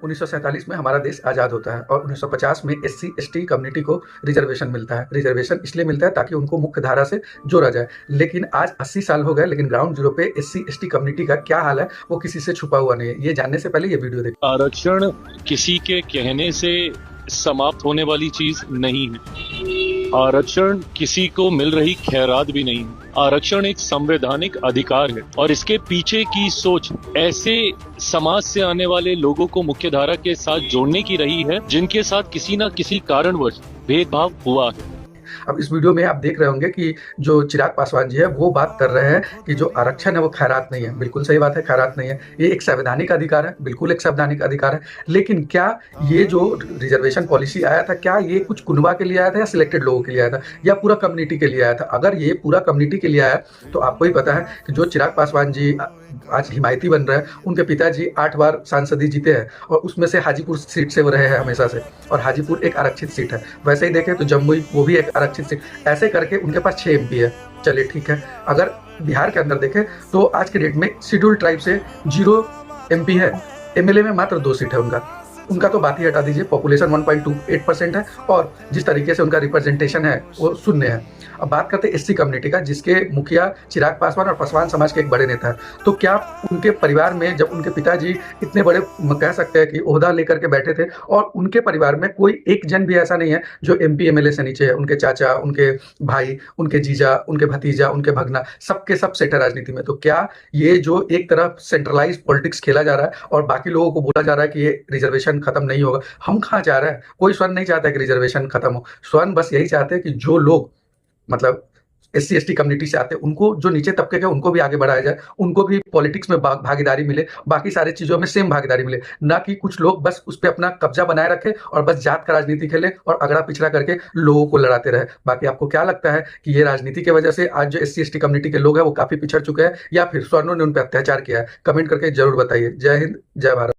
1947 में हमारा देश आज़ाद होता है और 1950 में एससी एसटी कम्युनिटी को रिजर्वेशन मिलता है। रिजर्वेशन इसलिए मिलता है ताकि उनको मुख्य धारा से जोड़ा जाए। लेकिन आज 80 साल हो गए, लेकिन ग्राउंड जीरो पे एससी एसटी कम्युनिटी का क्या हाल है वो किसी से छुपा हुआ नहीं है। ये जानने से पहले ये वीडियो देखिए। आरक्षण किसी के कहने से समाप्त होने वाली चीज नहीं है। आरक्षण किसी को मिल रही खैरात भी नहीं है। आरक्षण एक संवैधानिक अधिकार है और इसके पीछे की सोच ऐसे समाज से आने वाले लोगों को मुख्यधारा के साथ जोड़ने की रही है जिनके साथ किसी न किसी कारणवश भेदभाव हुआ है। अब इस वीडियो में आप देख रहे होंगे कि जो चिराग पासवान जी है वो बात कर रहे हैं कि जो आरक्षण है वो खैरात नहीं है। बिल्कुल सही बात है, खैरात नहीं है। ये एक संवैधानिक अधिकार है, बिल्कुल एक संवैधानिक अधिकार है। लेकिन क्या ये जो रिजर्वेशन पॉलिसी आया था, क्या ये कुछ कुनबा के लिए आया था या सिलेक्टेड लोगों के लिए आया था या पूरा कम्युनिटी के लिए आया था? अगर ये पूरा कम्युनिटी के लिए आया तो आपको ही पता है कि जो चिराग पासवान जी आज हिमायती बन रहे हैं, उनके पिताजी 8 बार सांसदी जीते हैं और उसमें से हाजीपुर सीट से वो रहे हैं हमेशा से, और हाजीपुर एक आरक्षित सीट है। वैसे ही देखें तो जमुई वो भी एक आरक्षित सीट, ऐसे करके उनके पास 6 एमपी है। चलिए ठीक है, अगर बिहार के अंदर देखें तो आज के डेट में शेड्यूल ट्राइब से 0 एमपी है। एमएलए में मात्र 2 सीट है उनका तो बात ही हटा दीजिए। पॉपुलेशन 1.28% है और जिस तरीके से उनका रिप्रेजेंटेशन है वो शून्य है। अब बात करते हैं एससी कम्युनिटी का, जिसके मुखिया चिराग पासवान और पासवान समाज के एक बड़े नेता है। तो क्या उनके परिवार में जब उनके पिताजी इतने बड़े कह सकते हैं कि ओहदा लेकर के बैठे थे और उनके परिवार में कोई एक जन भी ऐसा नहीं है जो एमपी एमएलए से नीचे है? उनके चाचा, उनके भाई, उनके जीजा, उनके भतीजा, उनके भगना, सबके सब सेट है राजनीति में। तो क्या ये जो एक तरफ सेंट्रलाइज पॉलिटिक्स खेला जा रहा है और बाकी लोगों को बोला जा रहा है कि ये रिजर्वेशन खत्म नहीं होगा? हम कहाँ चाह रहे हैं? कोई स्वयं नहीं चाहता कि रिजर्वेशन खत्म हो। स्वयं बस यही चाहते हैं कि जो लोग मतलब एससी एसटी कम्युनिटी से आते हैं, उनको, जो नीचे तबके के, उनको भी आगे बढ़ाया जाए, उनको भी पॉलिटिक्स में भागीदारी मिले, बाकी सारी चीजों में सेम भागीदारी मिले। ना कि कुछ लोग बस उस पर अपना कब्जा बनाए रखे और बस जात का राजनीति खेले और अगड़ा पिछड़ा करके लोगों को लड़ाते रहे। बाकी आपको क्या लगता है कि ये राजनीति की वजह से आज जो एससी एसटी कम्युनिटी के लोग हैं वो काफी पिछड़ चुके हैं या फिर स्वर्णों ने उन पर अत्याचार किया है? कमेंट करके जरूर बताइए। जय हिंद, जय भारत।